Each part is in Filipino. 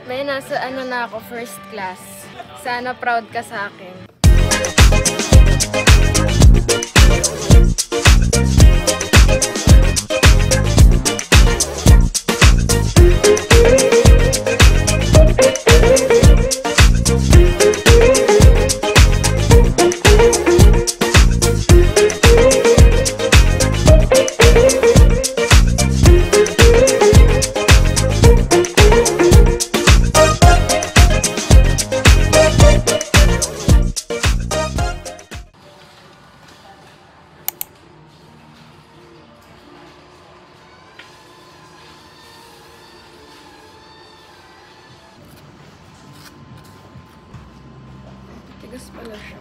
May nasa ano na ako, first class. Sana proud ka sa akin. Tigas pala siya.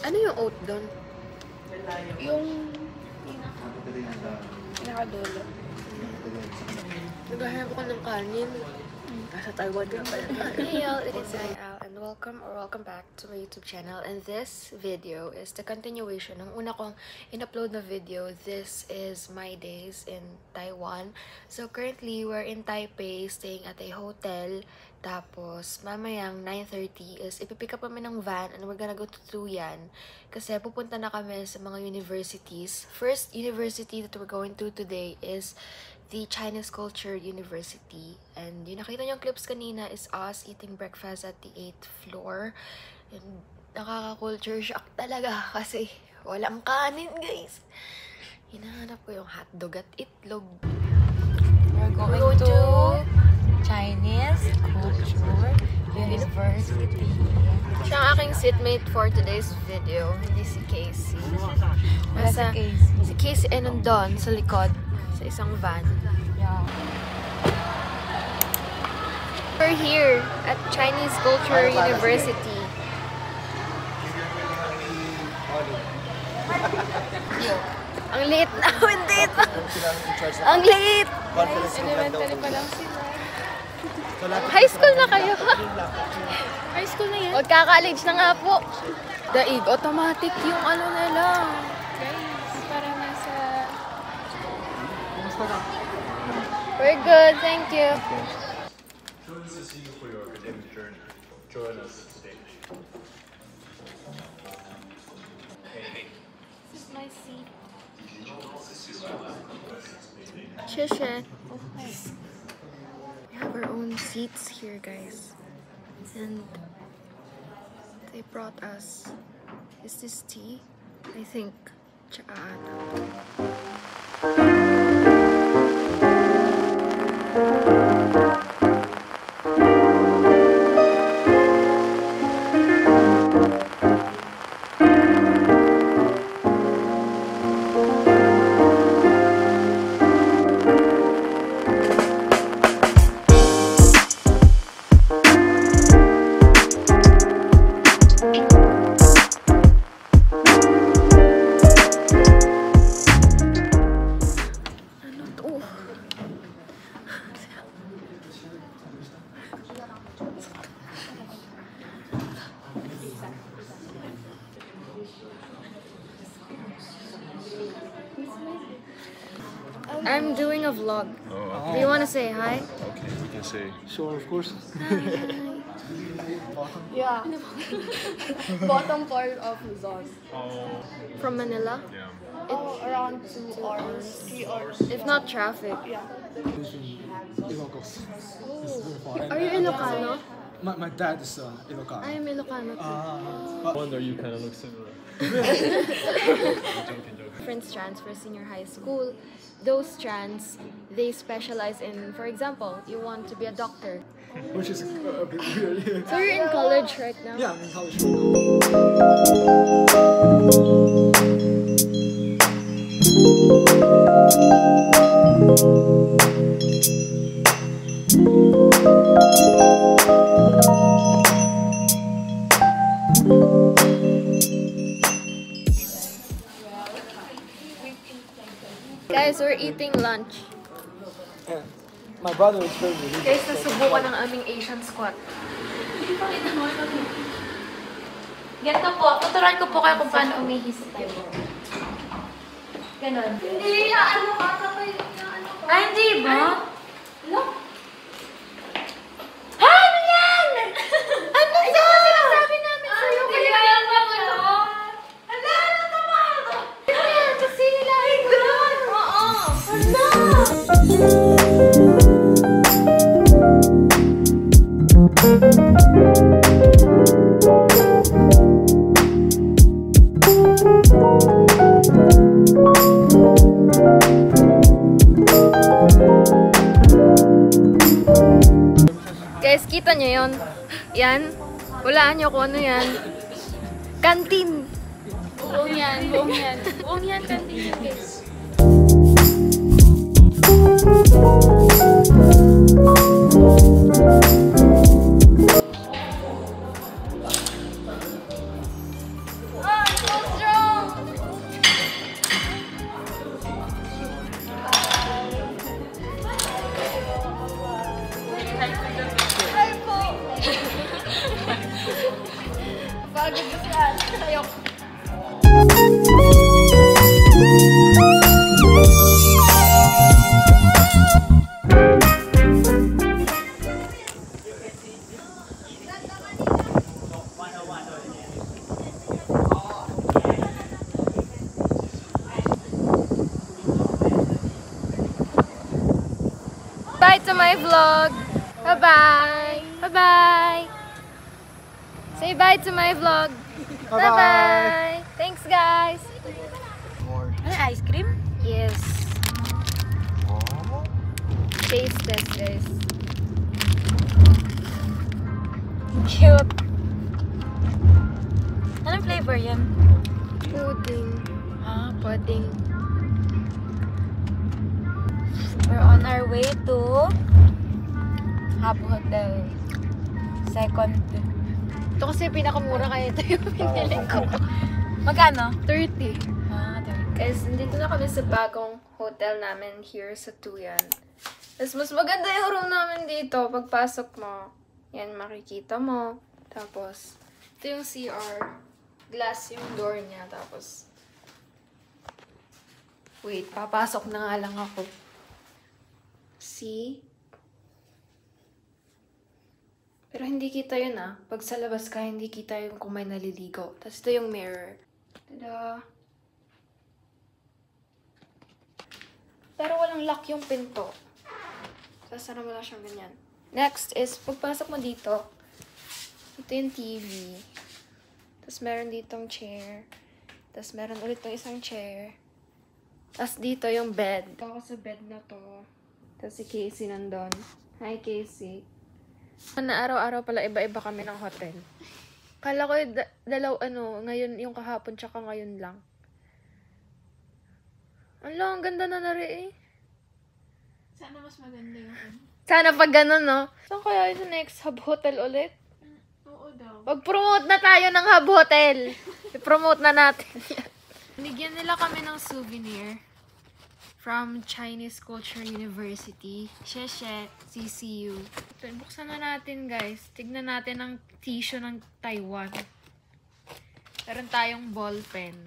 Ano yung oat doon? Yung pinakadulo. Naghahanap ako ng kanin. Nasa Taiwan ka pala. Hey y'all, it is Al and welcome back to my YouTube channel. And this video is the continuation ng una kong in-upload na video. This is my days in Taiwan. So currently, we're in Taipei, staying at a hotel. Tapos, mamayang 9:30 is ipipick up kami ng van and we're gonna go to Tuyan. Kasi pupunta na kami sa mga universities. First university that we're going to today is the Chinese Culture University. And yung nakita niyong clips kanina is us eating breakfast at the 8th floor. And nakaka-culture shock talaga kasi walang kanin, guys. Hinahanap ko yung hotdog at itlog. We're going to Chinese Culture University. Siya ang aking seatmate for today's video, hindi si Casey. Si Casey ay nandun sa likod, sa isang van. Yeah. We're here at Chinese Culture University. Ang liit na, hindi ito. Ang liit! Elementary pa lang sila. High school na kayo. High school na yan. Magka-college na nga po. Daig, automatic yung ano nila. Guys, para nasa... We're good, thank you. So this is you for your academic journey. Join us on stage. This is my seat. Shisha. We have our own seats here, guys. And they brought us. Is this tea? I think. Chaan. I'm doing a vlog. Oh, okay. Do you want to say hi? Okay, we can say. Sure, of course. Yeah. Bottom part of Luzon. Oh, From Manila? yeah. Around 2 hours, 3 hours. If not traffic. Yeah. Ilocos. Are you Ilocano? My dad is Ilocano. I am Ilocano too. No wonder you kind of look similar. Different strands for senior high school. Those strands, they specialize in, for example, you want to be a doctor. Which is a bit weird. So you're in college right now? Yeah, I'm in college right now. Guys, we're eating lunch. Yeah. My brother is very religious. Guys, nasubukan ng aming Asian squat. Ganito po. Tuturuan ko po kayo kung paano umihis tayo. Ganon. Hindi, ano ka? Ay, hindi ba? Look. Ano yan? Ano to? Ito sinasabi namin sa'yo. Kaya yan ba mo ito? Ala, ano to ba? Ano yan? Kasi nilahin ko doon. Oo. Ano? Guys, kita nyo yun? Yan. Walaan nyo kung ano yan. Kantin. Buong yan. Buong yan. Buong yan, kantin yan, guys. Pagod na siya. Ayok. Bye to my vlog. Bye-bye. Bye-bye. Say bye to my vlog. Bye-bye. Thanks, guys. Ano, ice cream? Yes. Taste test, guys. Cute. Anong flavor yan? Pudding. Ah, Pudding. we're on our way to Hub Hotel. Second. Ito kasi pinakamura kaya ito yung pinili ko. Magkano? 30. Ah, 30. Guys, nandito na kami sa bagong hotel namin here sa Tuyan. Tapos mas maganda yung room namin dito. Pagpasok mo, yan makikita mo. Tapos, ito yung CR. Glass yung door niya. Tapos, wait, papasok na nga lang ako. See? Pero hindi kita yun ah. Pag sa labas ka, hindi kita yung kung may naliligo. Tapos ito yung mirror. Tada! Pero walang lock yung pinto. Sasara mo lang siyang ganyan. Next is, pagpasok mo dito, ito yung TV. Tapos meron ditong chair. Tapos meron ulit tong isang chair. Tapos dito yung bed. Ako sa bed na to. Tapos si Casey nandun. Hi, Casey. Na araw-araw pala iba-iba kami ng hotel. Kala ko ngayon yung kahapon tsaka ngayon lang. Ang ganda na nari eh. Sana mas maganda yung Sana pag ganun, no? Saan kaya yung next Hub Hotel ulit? Oo daw. Pag-promote na tayo ng Hub Hotel. I-promote na natin. Bigyan nila kami ng souvenir from Chinese Culture University. Sheshe, CCU. Buksan na natin, guys. Tignan natin ang tissue ng Taiwan. Meron tayong ball pen.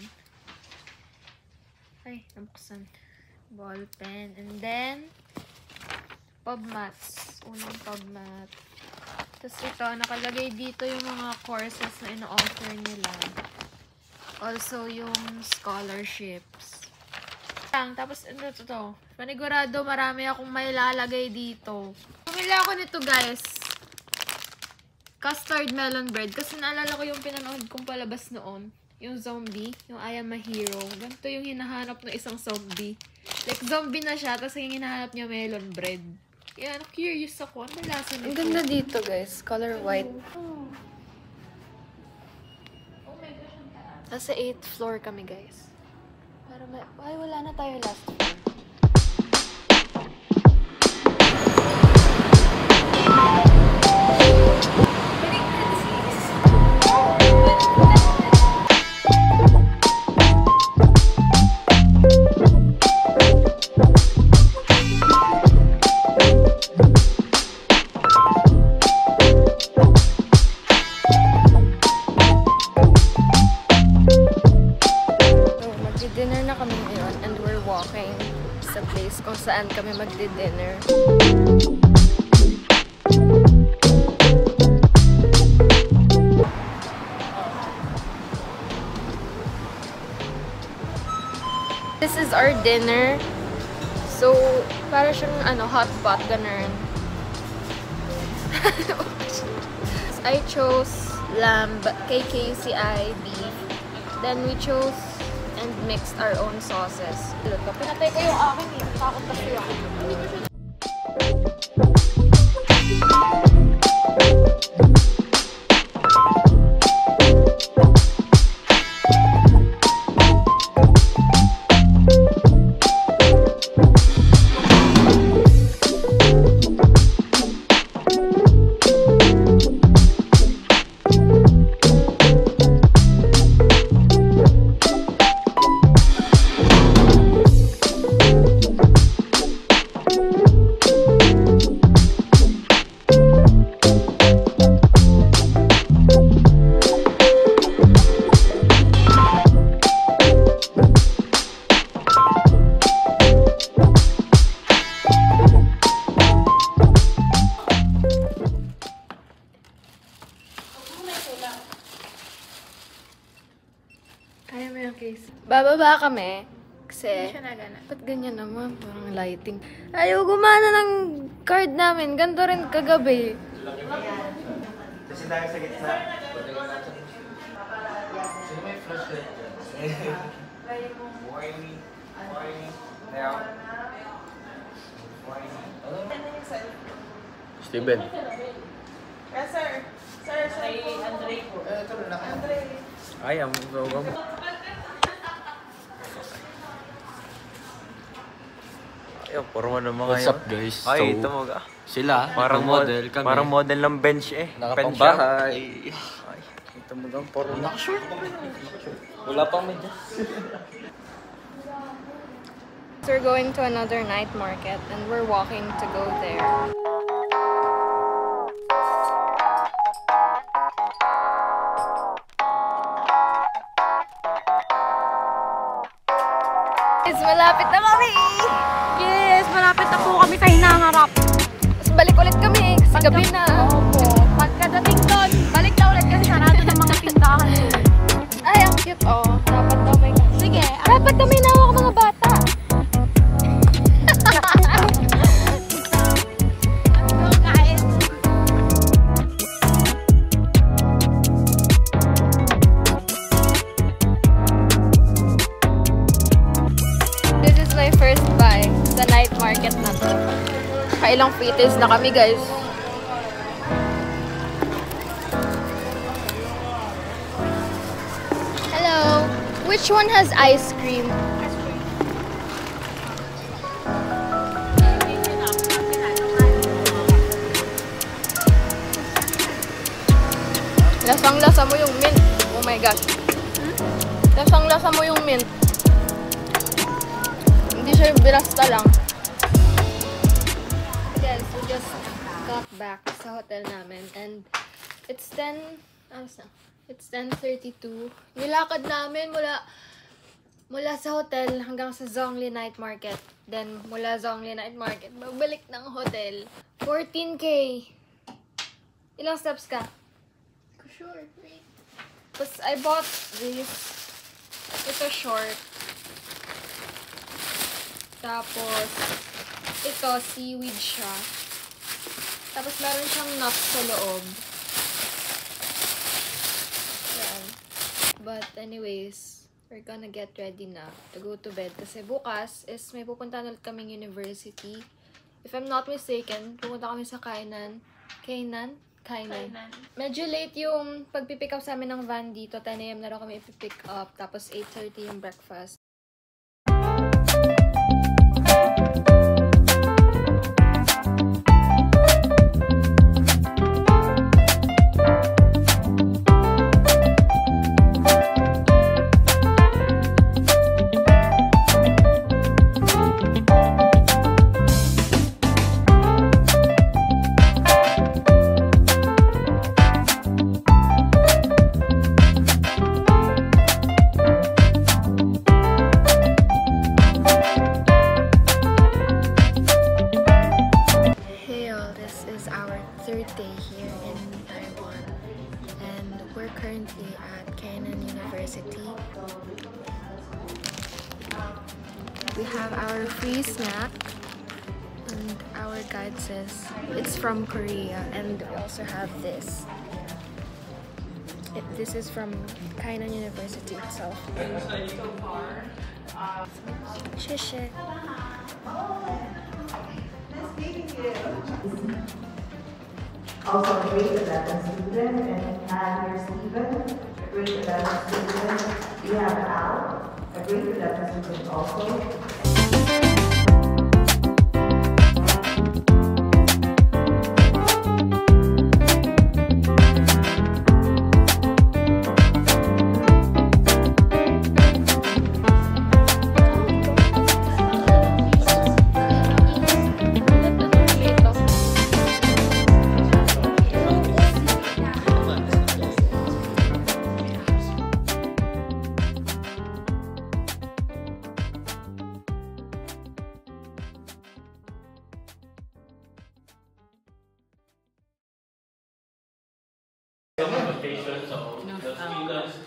Ay, nabuksan. Ball pen. And then, pub mats. Unang pub mat. Tapos ito, nakalagay dito yung mga courses na ino-offer nila. Also, yung scholarships. Tapos, ano to? Panigurado, marami akong may lalagay dito. Pumili ako nito, guys. Custard melon bread. Kasi naalala ko yung pinanood kong palabas noon. Yung zombie. Yung I Am a Hero. Ganito yung hinahanap ng isang zombie. Like, zombie na siya. Tapos yung hinahanap niya melon bread. Kaya, curious ako. Ano lasa nito? Ang ganda dito, guys. Color white. Nasa 8th floor kami, guys. Ay, wala na tayo last floor. walking sa place kung saan kami magdi-dinner. This is our dinner. So, para siyang hot pot, ganun. I chose lamb, KKCI beef. Then we chose and mixed our own sauces. Luto. Pinatay ko yung akin eh. Takot kasi ako. Kaya mo yung case. Bababa kami. Kasi, ba't ganyan naman? Parang lighting. Ayaw gumana ng card namin. Ganito rin kagabi. Kasi tayo sa gitna. Sino may flashlight dyan? Whiny. Now. Steven. Yes, sir. Sir. Andre po. Ito na. Andre. Ay, ang gawang. Ayun, puro ng mga What's up, guys? Ay, So, ito mga. Sila, Parang model kami. Parang model ng bench eh. Nakapangbahay. Ay, ito mo gang puro na. Nakashort. Wala pang medya. So we're going to another night market and we're walking to go there. Guys, malapit na kami! Yes! Malapit na po kami sa hinaharap. Tapos balik ulit kami kasi gabi na. Opo. Pagkadating doon, balik na ulit kasi sarado ng mga tindahan. Ay, ang cute oh. Dapat daw may... Sige. Dapat daw may nawak mga bata. This is my first buy sa night market na to. Kailang fritters na kami, guys. Hello. Which one has ice cream? Lasang-lasa mo yung mint. Oh my gosh. Lasang-lasa mo yung mint. Hindi siya yung birasta lang. Guys, we just got back sa hotel namin and it's 10:32. Nilakad namin mula sa hotel hanggang sa Zhongli Night Market. Then, mula Zhongli Night Market, magbalik ng hotel. 14K. Ilang steps ka? Sure, wait. Tapos, I bought this. Ito short. Tapos, ito, seaweed siya. Tapos, meron siyang nuts sa loob. Yan. But, anyways, we're gonna get ready na to go to bed. Kasi bukas is may pupuntahan ulit kaming university. If I'm not mistaken, pupunta kami sa Kainan. Medyo late yung pagpipick up sa amin ng van dito. 10 AM na raw kami ipipick up. Tapos 8:30 yung breakfast. our free snack. And our guide says it's from Korea. And we also have this. This is from Kainan University itself. Sheshe. Also, a grade 11 student, and here's Steven, a grade 11 student. We have Al, a grade 11 student also.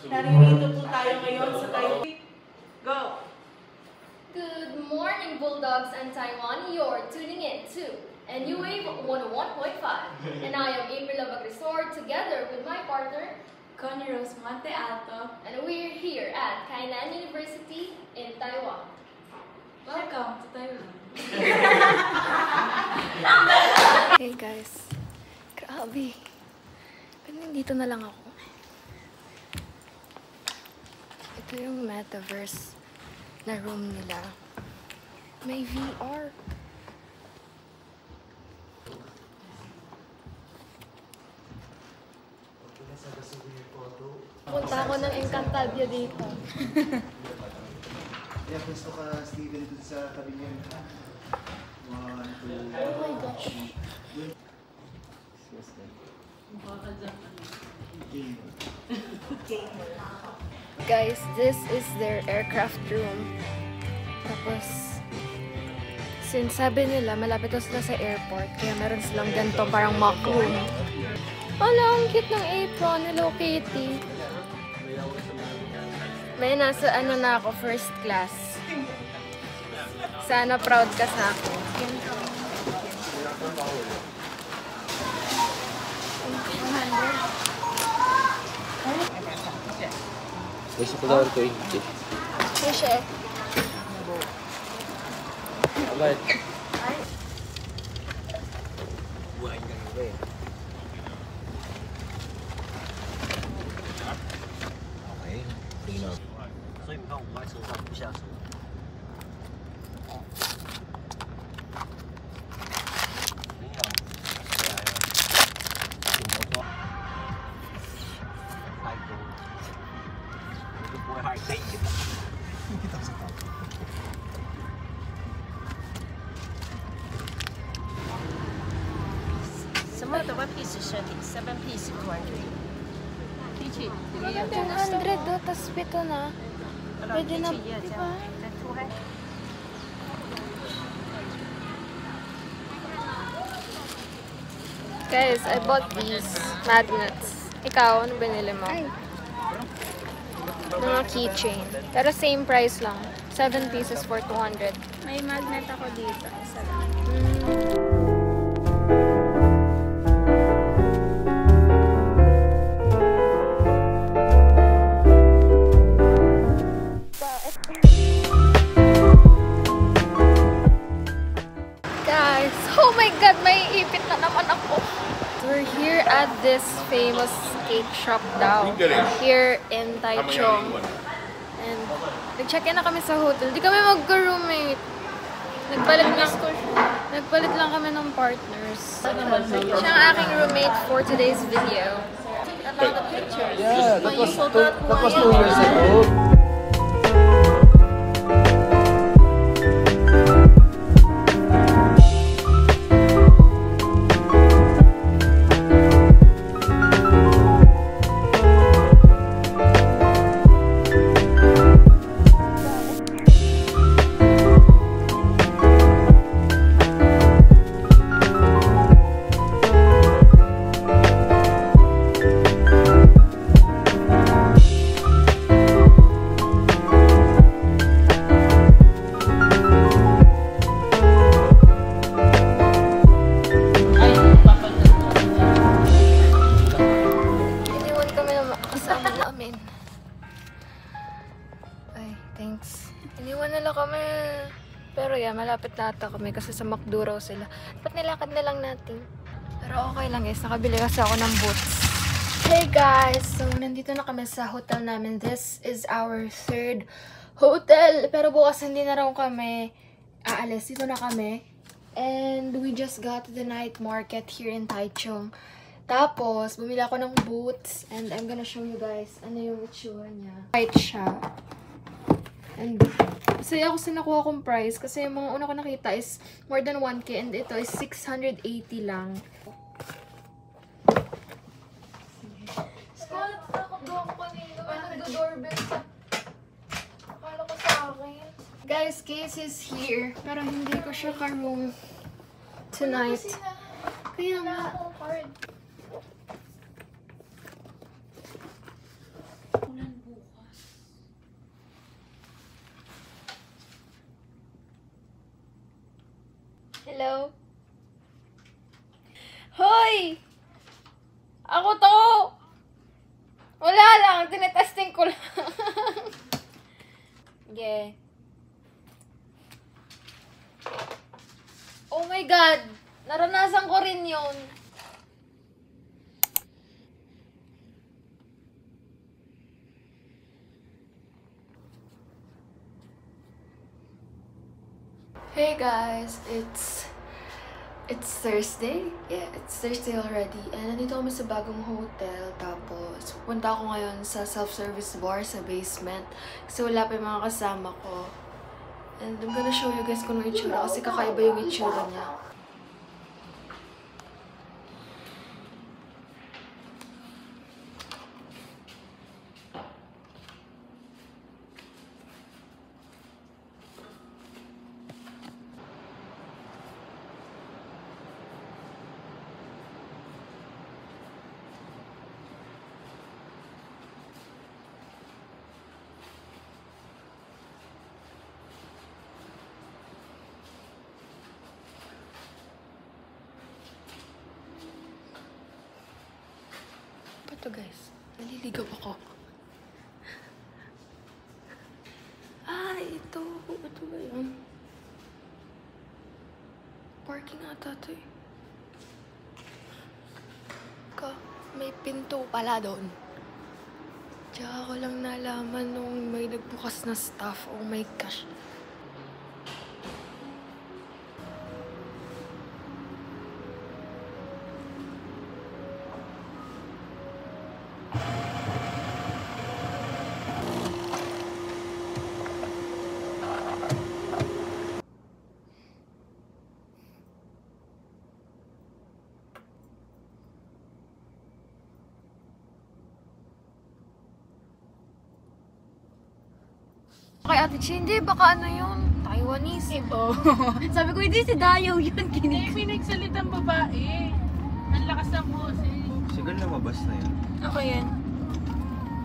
Naririto po tayo ngayon sa Taiwan. Go! Good morning, Bulldogs and Taiwan. You're tuning in to NUWave 101.5. And I am April Abagresor together with my partner, Connie Rose Monte Alto. and we're here at Kainan University in Taiwan. Welcome to Taiwan. Hey guys. Grabe. Pero dito na lang ako. Ito yung metaverse na room nila. May VR. Punta ako ng Encantadia dito. Yeah, gusto ka, Steven, dun sa tabi niya. 1, 2, Oh my gosh. Guys, this is their aircraft room. Tapos, since sabi nila, malapit daw sila sa airport, kaya meron silang ganito parang mock room. Wala, ang cute ng apron, Hello Kitty. May nasa ano na ako, first class. Sana proud ka sa ako. Gusto ko daw ito eh. Fishe. Alright. What piece is 7 piece 200. 200 do, tas pito na. Pwede na, di ba? Guys, I bought these magnets. Ikaw, ano binili mo? Mga keychain. Pero same price lang. 7 pieces for 200. May magnet ako dito. Isa lang. Guys, oh my god, may ipit na naman ako. We're here at this famous cake shop daw. Here in Taichung. And nag-check-in na kami sa hotel. Di kami mag-roommate. Nagpalit lang kami ng partners. Siya ang aking roommate for today's video. Yeah, that was 2 years ago. nagtata kami kasi sa McDo raw sila. Dapat nilakad na lang natin. Pero okay lang guys, nakabili kasi ako ng boots. Hey guys! So, nandito na kami sa hotel namin. This is our 3rd hotel. Pero bukas hindi na raw kami aalis. Dito na kami. And we just got to the night market here in Taichung. Tapos, bumili ako ng boots. And I'm gonna show you guys ano yung itsura niya. White siya. And masaya ako sa nakuha kong price. Kasi yung mga una ko nakita is more than 1K. And ito is 680 lang. Takot doon ako kanina. Nagdo-doorbell sa... Akala ko sa akin. Guys, case is here. Pero hindi ko siya ka-room tonight. Kaya nga. Hello? Hoy! Ako to! Wala lang. Tinetesting ko lang. Yeah. Oh my God! Naranasan ko rin yun. Hey guys, it's Thursday. Yeah, it's Thursday already. And nandito kami sa bagong hotel. Tapos, punta ako ngayon sa self-service bar sa basement. Kasi wala pa yung mga kasama ko. And I'm gonna show you guys kung ano yung itsura. Kasi kakaiba yung itsura niya. Ito guys, naliligaw ako. Ito. Ito ba yun? Parking ata ito eh. May pinto pala doon. Tsaka ko lang nalaman nung may nagbukas na staff. Oh my gosh. Kay Ate Chi, hindi, baka ano yun? Taiwanese. Oo. Sabi ko, hindi si Dayo yun. Hindi, may nagsalitang babae. Ang lakas ng boses. Siguro lumabas na yan. Ako yan.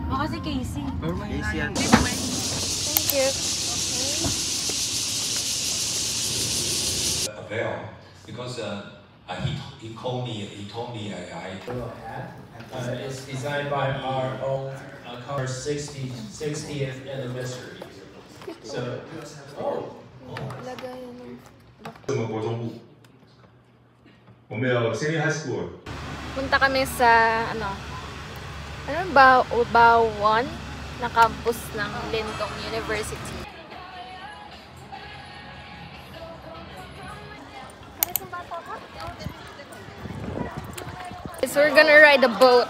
Baka si Casey. Casey yan. Thank you. Avail, because he told me It's designed by our own our 60th anniversary. So, Lagayan ng... 什么国中部？我们有 Senior High School。 Punta kami sa, ano ba, Bawan na campus ng Lintong University. So we're gonna ride a boat.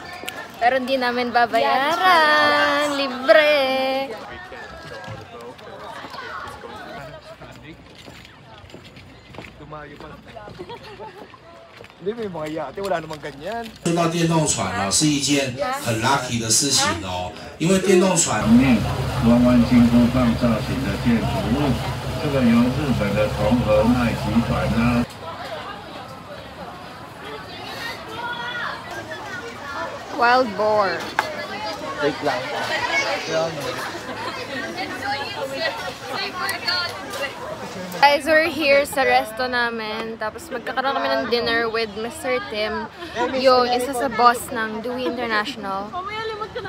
Pero hindi namin babayaran. Libre. Hindi, may mga yate. Wala namang ganyan. 说到电动船哦，是一件很 lucky 的事情哦，因为电动船弯弯金箍棒造型的建筑物，这个由日本的同和麦集团呢。 Wild boar. Wait lang. Guys, we're here sa resto namin. Tapos magkakaroon kami ng dinner with Mr. Tim. Yung isa sa boss ng Dewey International.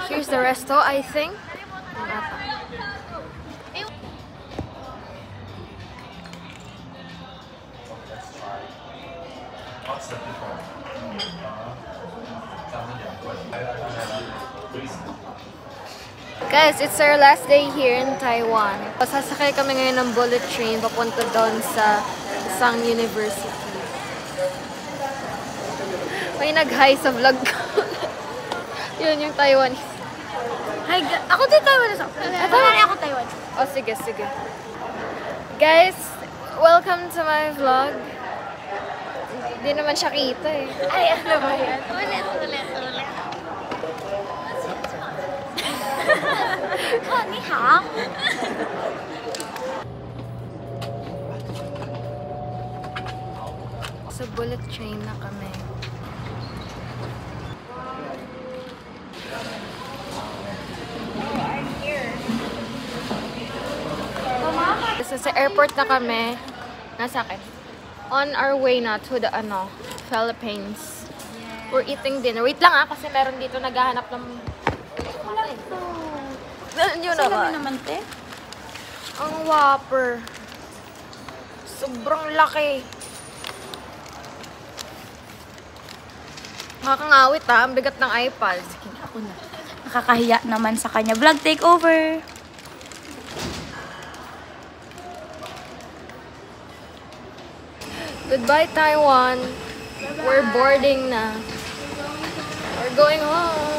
Here's the resto, I think. Guys, it's our last day here in Taiwan. Sasakay kami ngayon ng bullet train papunta doon sa isang university. May nag-hi sa vlog ko. Yun yung Taiwanese. Hi, ako din Taiwanese. Ako Taiwan. Oh, sige, sige. Guys, welcome to my vlog. Hindi naman siya kita eh. Ay, ano ba yan? Ulit. Oh, ni hao. Sa bullet train na kami. Sa airport na kami. Nasa akin. On our way na to the Philippines. We're eating dinner. Wait lang kasi meron dito naghahanap ng yun naman, te? Ang Whopper. Sobrang laki. Makakangawit Ang bigat ng iPad. Sige, ako na. Nakakahiya naman sa kanya. Vlog takeover. Goodbye, Taiwan. We're boarding na. We're going home.